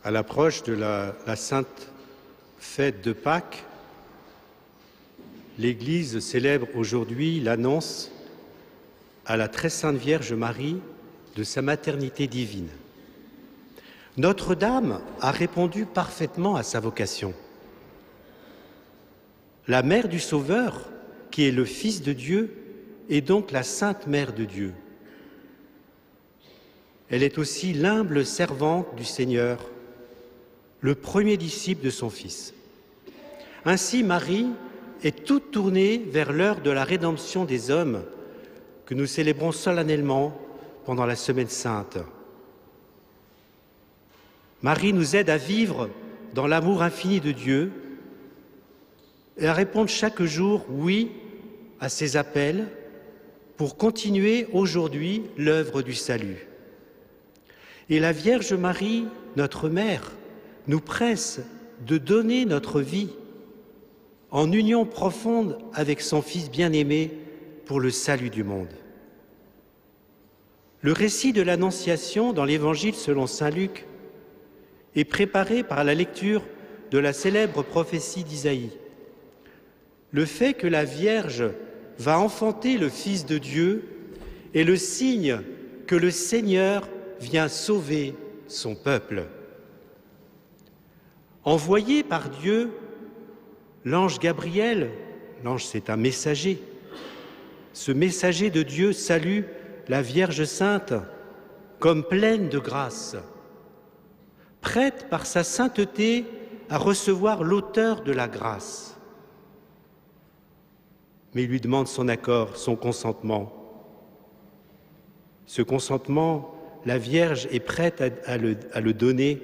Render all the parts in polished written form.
À l'approche de la sainte fête de Pâques, l'Église célèbre aujourd'hui l'annonce à la très sainte Vierge Marie de sa maternité divine. Notre-Dame a répondu parfaitement à sa vocation. La mère du Sauveur, qui est le Fils de Dieu, est donc la Sainte Mère de Dieu. Elle est aussi l'humble servante du Seigneur, le premier disciple de son Fils. Ainsi, Marie est toute tournée vers l'heure de la rédemption des hommes que nous célébrons solennellement pendant la Semaine Sainte. Marie nous aide à vivre dans l'amour infini de Dieu et à répondre chaque jour « oui » à ses appels pour continuer aujourd'hui l'œuvre du salut. Et la Vierge Marie, notre Mère, nous presse de donner notre vie en union profonde avec son Fils bien-aimé pour le salut du monde. Le récit de l'Annonciation dans l'Évangile selon saint Luc est préparé par la lecture de la célèbre prophétie d'Isaïe. Le fait que la Vierge va enfanter le Fils de Dieu est le signe que le Seigneur vient sauver son peuple. Envoyé par Dieu, l'ange Gabriel, l'ange c'est un messager, ce messager de Dieu salue la Vierge Sainte comme pleine de grâce, prête par sa sainteté à recevoir l'auteur de la grâce. Mais il lui demande son accord, son consentement. Ce consentement, la Vierge est prête à le donner.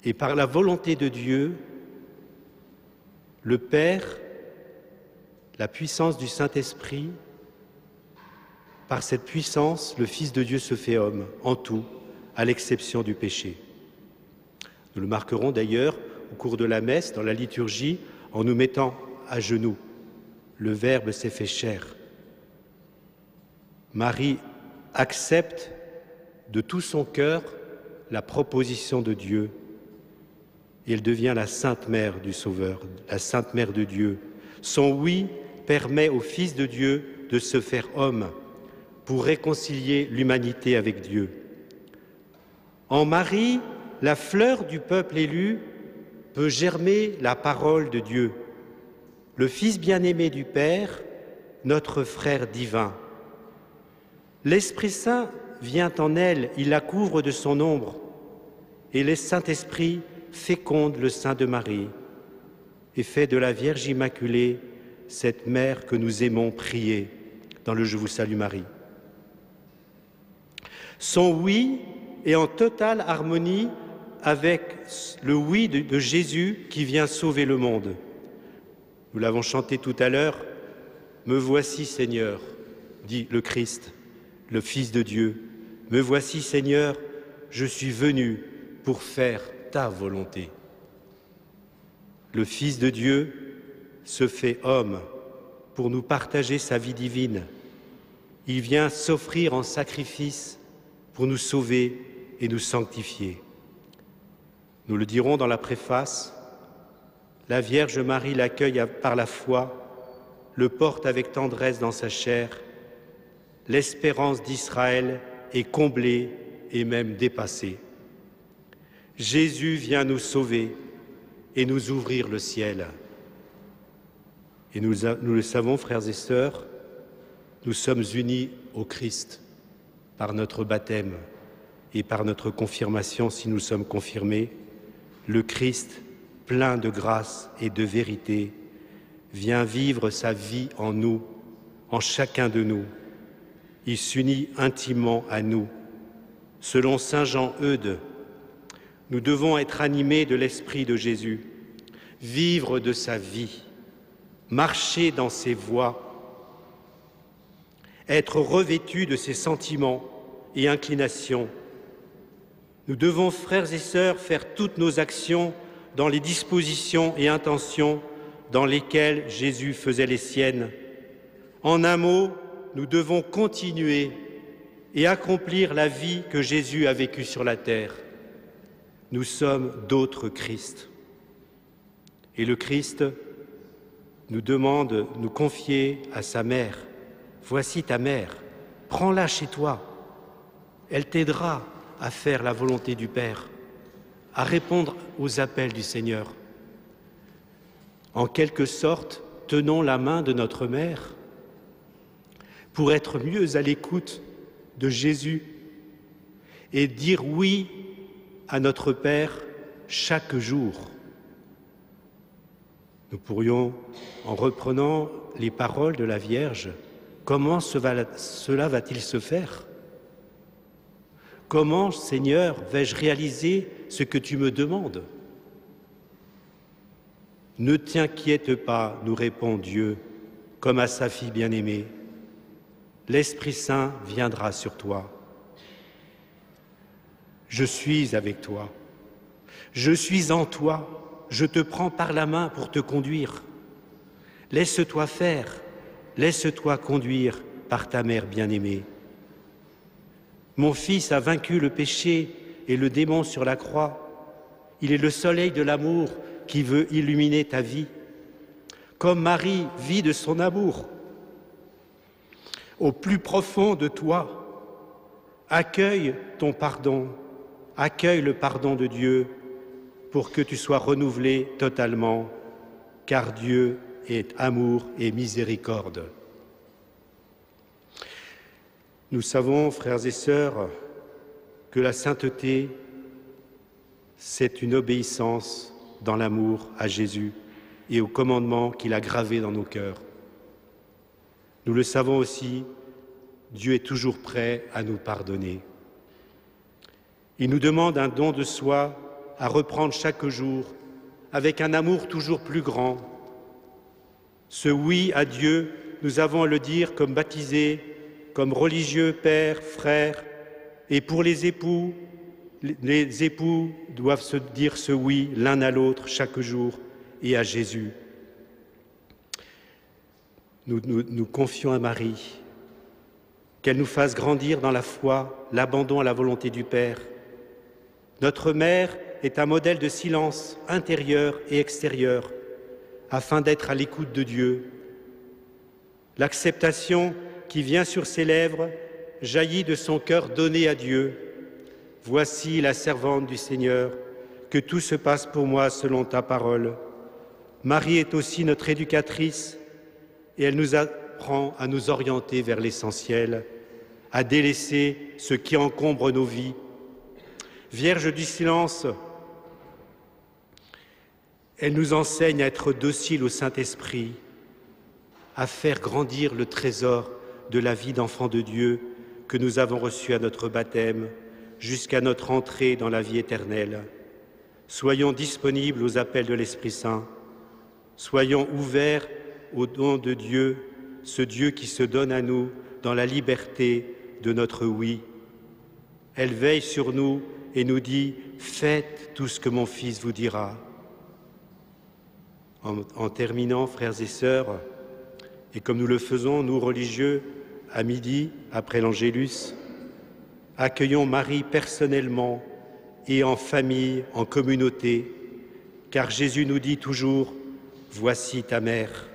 Et par la volonté de Dieu, le Père, la puissance du Saint-Esprit, par cette puissance, le Fils de Dieu se fait homme, en tout, à l'exception du péché. Nous le marquerons d'ailleurs au cours de la messe, dans la liturgie, en nous mettant à genoux. Le Verbe s'est fait chair. Marie accepte de tout son cœur la proposition de Dieu et elle devient la Sainte Mère du Sauveur, la Sainte Mère de Dieu. Son oui permet au Fils de Dieu de se faire homme pour réconcilier l'humanité avec Dieu. En Marie, la fleur du peuple élu peut germer la parole de Dieu, le Fils bien-aimé du Père, notre frère divin. L'Esprit Saint vient en elle, il la couvre de son ombre, et le Saint-Esprit féconde le sein de Marie et fait de la Vierge Immaculée cette mère que nous aimons prier dans le Je vous salue Marie. Son oui est en totale harmonie avec le oui de Jésus qui vient sauver le monde. Nous l'avons chanté tout à l'heure, « Me voici Seigneur », dit le Christ, le Fils de Dieu. « Me voici Seigneur, je suis venu pour faire ta volonté. » Le Fils de Dieu se fait homme pour nous partager sa vie divine. Il vient s'offrir en sacrifice pour nous sauver et nous sanctifier. Nous le dirons dans la préface, la Vierge Marie l'accueille par la foi, le porte avec tendresse dans sa chair. L'espérance d'Israël est comblée et même dépassée. Jésus vient nous sauver et nous ouvrir le ciel. Et nous le savons, frères et sœurs, nous sommes unis au Christ par notre baptême et par notre confirmation si nous sommes confirmés. Le Christ, plein de grâce et de vérité, vient vivre sa vie en nous, en chacun de nous. Il s'unit intimement à nous. Selon saint Jean Eudes, nous devons être animés de l'Esprit de Jésus, vivre de sa vie, marcher dans ses voies, être revêtus de ses sentiments et inclinations. Nous devons, frères et sœurs, faire toutes nos actions dans les dispositions et intentions dans lesquelles Jésus faisait les siennes. En un mot, nous devons continuer et accomplir la vie que Jésus a vécue sur la terre. Nous sommes d'autres Christ. Et le Christ nous demande de nous confier à sa mère. Voici ta mère, prends-la chez toi. Elle t'aidera à faire la volonté du Père, à répondre aux appels du Seigneur. En quelque sorte, tenons la main de notre mère pour être mieux à l'écoute de Jésus et dire oui à notre Père chaque jour. Nous pourrions, en reprenant les paroles de la Vierge, comment cela va-t-il se faire? Comment, Seigneur, vais-je réaliser ce que tu me demandes? Ne t'inquiète pas, nous répond Dieu, comme à sa fille bien-aimée. L'Esprit Saint viendra sur toi. Je suis avec toi. Je suis en toi. Je te prends par la main pour te conduire. Laisse-toi faire, laisse-toi conduire par ta mère bien-aimée. Mon fils a vaincu le péché et le démon sur la croix. Il est le soleil de l'amour qui veut illuminer ta vie. Comme Marie vit de son amour, au plus profond de toi, accueille ton pardon, accueille le pardon de Dieu pour que tu sois renouvelé totalement, car Dieu est amour et miséricorde. Nous savons, frères et sœurs, que la sainteté, c'est une obéissance dans l'amour à Jésus et aux commandements qu'il a gravés dans nos cœurs. Nous le savons aussi, Dieu est toujours prêt à nous pardonner. Il nous demande un don de soi à reprendre chaque jour avec un amour toujours plus grand. Ce oui à Dieu, nous avons à le dire comme baptisés, comme religieux, pères, frères, et pour les époux doivent se dire ce oui l'un à l'autre chaque jour et à Jésus. Nous confions à Marie, qu'elle nous fasse grandir dans la foi, l'abandon à la volonté du Père. Notre mère est un modèle de silence intérieur et extérieur, afin d'être à l'écoute de Dieu. L'acceptation qui vient sur ses lèvres jaillit de son cœur donné à Dieu. Voici la servante du Seigneur, que tout se passe pour moi selon ta parole. Marie est aussi notre éducatrice et elle nous apprend à nous orienter vers l'essentiel, à délaisser ce qui encombre nos vies. Vierge du silence, elle nous enseigne à être docile au Saint-Esprit, à faire grandir le trésor de la vie d'enfant de Dieu que nous avons reçu à notre baptême jusqu'à notre entrée dans la vie éternelle. Soyons disponibles aux appels de l'Esprit Saint, soyons ouverts au don de Dieu, ce Dieu qui se donne à nous dans la liberté de notre oui. Elle veille sur nous et nous dit « Faites tout ce que mon Fils vous dira ». En terminant, frères et sœurs, et comme nous le faisons, nous religieux, à midi, après l'Angélus, accueillons Marie personnellement et en famille, en communauté, car Jésus nous dit toujours « Voici ta mère ».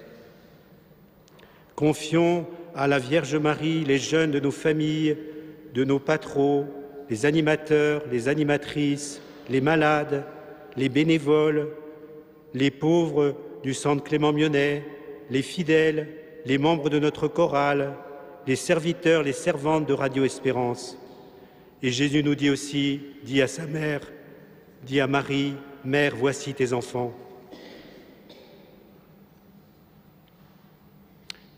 Confions à la Vierge Marie les jeunes de nos familles, de nos patros, les animateurs, les animatrices, les malades, les bénévoles, les pauvres du centre Clément Mionnet, les fidèles, les membres de notre chorale, les serviteurs, les servantes de Radio Espérance. Et Jésus nous dit aussi, dit à sa mère, dit à Marie, « Mère, voici tes enfants ».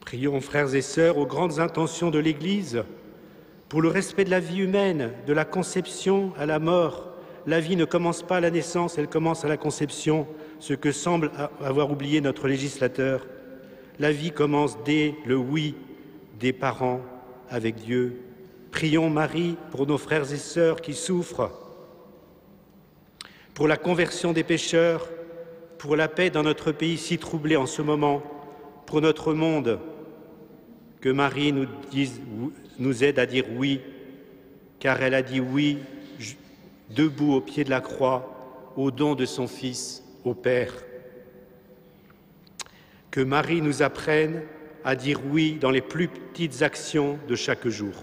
Prions, frères et sœurs, aux grandes intentions de l'Église, pour le respect de la vie humaine, de la conception à la mort. La vie ne commence pas à la naissance, elle commence à la conception, ce que semble avoir oublié notre législateur. La vie commence dès le oui des parents avec Dieu. Prions Marie pour nos frères et sœurs qui souffrent, pour la conversion des pécheurs, pour la paix dans notre pays si troublé en ce moment, pour notre monde. Que Marie nous aide à dire oui, car elle a dit oui debout au pied de la croix, au don de son Fils au Père. Que Marie nous apprenne à dire oui dans les plus petites actions de chaque jour.